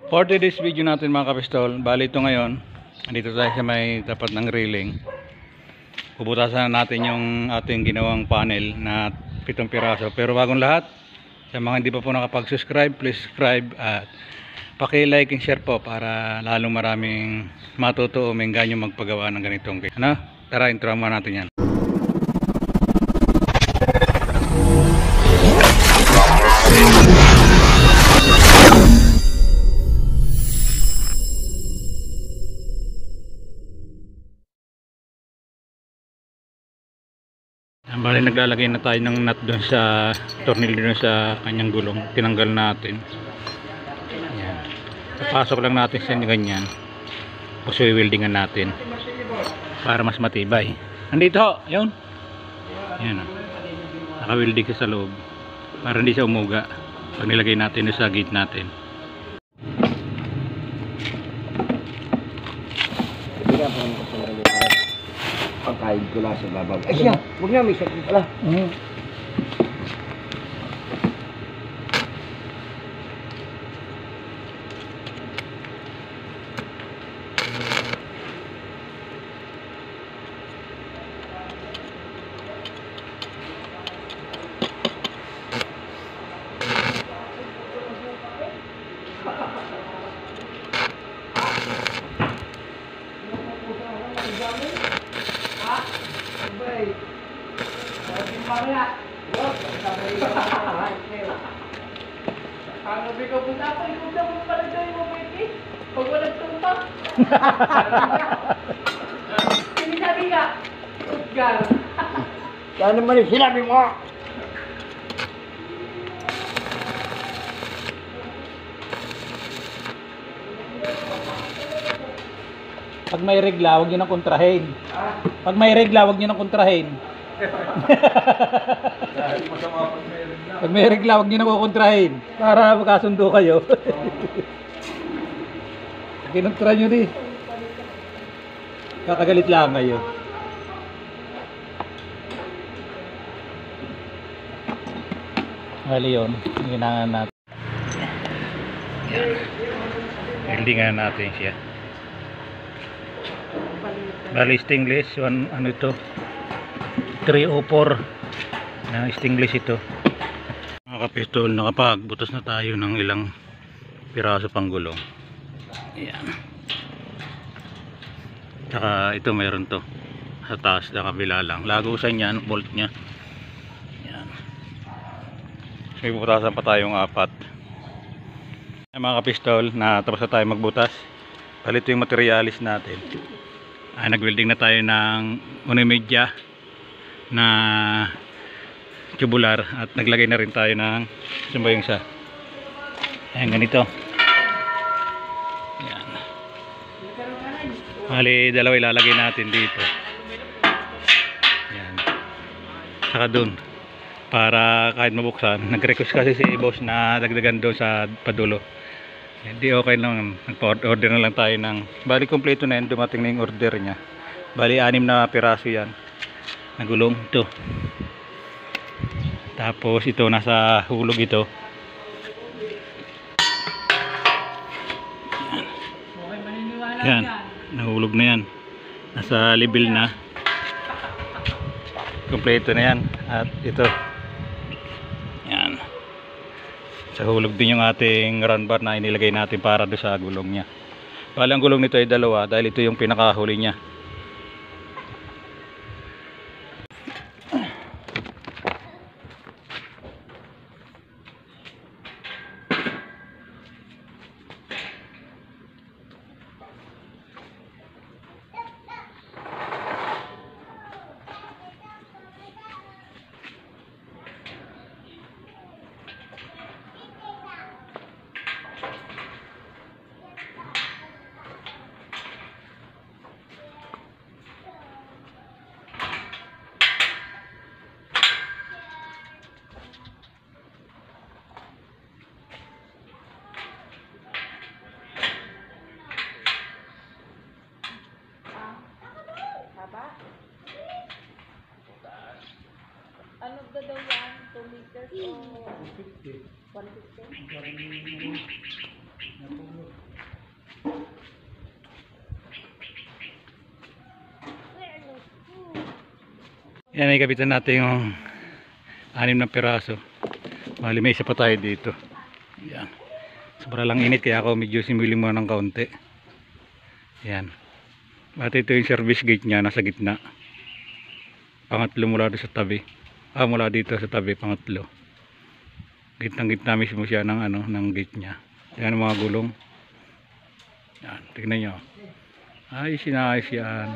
For today's video natin mga kapistol, bali ito ngayon, andito tayo sa may tapat ng railing. Bubutasan natin yung ating ginawang panel na 7 piraso. Pero bagong lahat, sa mga hindi pa po nakapag-subscribe, please subscribe at paki-like and share po para lalong maraming matuto o mengganyo magpagawa ng ganitong case. Ano? Tara, intro mo natin yan. Bali naglalagay na tayo ng nut doon sa tornilyo doon sa kanyang gulong. Tinanggal natin. Ayan. Papasok lang natin sa ganyan. Tapos i-weldingan natin para mas matibay. Andito ho, yun. Ayan. Naka-welding sa loob para hindi siya umuga pag nilagay natin sa gate natin. Pagkain ko lang sa babaw. Ay siya, huwag na, may sakit pala. Ang sabi ko, punta ako, ikaw na mo pala dyan mo, baby. Pag walang tumpak. Sinasabi ka, Utgar. Kaya naman yung sinabi mo. Pag may regla, huwag nyo nang kontrahin. Pag may regla, huwag nyo nang kontrahin. Pag may regla, huwag nyo nang kukontrahin. Para magkasundo kayo. Kinontra nyo di. Kakagalit lang kayo. Bali yun, ginangan natin. Yan. Weldingan natin siya. Bali stainless, ano ito? 304 na stainless ito. Mga kapistol, nakapagbutas na tayo ng ilang piraso pang gulong. Ayan. Tsaka ito mayroon to sa taas na kabila lang. Lagusan yan, bolt nya. Ayan. May butasan pa tayong 4. Ay, mga kapistol, na tapos na tayo magbutas. Palito yung materialis natin. Ay, nag-welding na tayo ng unimedya na tubular at naglagay na rin tayo ng sumbayong sa ayan, ganito. Ayan. Bali, dalawa ilalagay natin dito. Ayan. Saka dun para kahit mabuksan. Nag-request kasi si boss na dagdagan doon sa padulo. Hindi okay lang, nagpa-order na lang tayo ng bali kompleto na yan, dumating na yung order nya. Bali 6 na piraso yan na gulong ito. Tapos ito nasa hulog ito. Yan, nahulog na yan. Nasa level na. Kompleto na yan. At ito. Yan. Sa hulog din yung ating run bar na inilagay natin para doon sa gulong niya. Bali ang gulong nito ay 2 dahil ito yung pinakahuli niya. Ano daw yan? 2 meters o 150? 150? Yan ay kapitan natin yung 6 na piraso. Bali may isa pa tayo dito. Yan. Sobra lang init kaya ako medyo simuling mo ng kaunti. Yan. At ito yung service gate niya, nasa gitna. Pangatlo mula dito sa tabi. Mula dito sa tabi, pangatlo. Gitnang-gitna mismo siya ng ng gate niya. Yan ang mga gulong. Yan, tignan nyo. Ayos na ayos yan.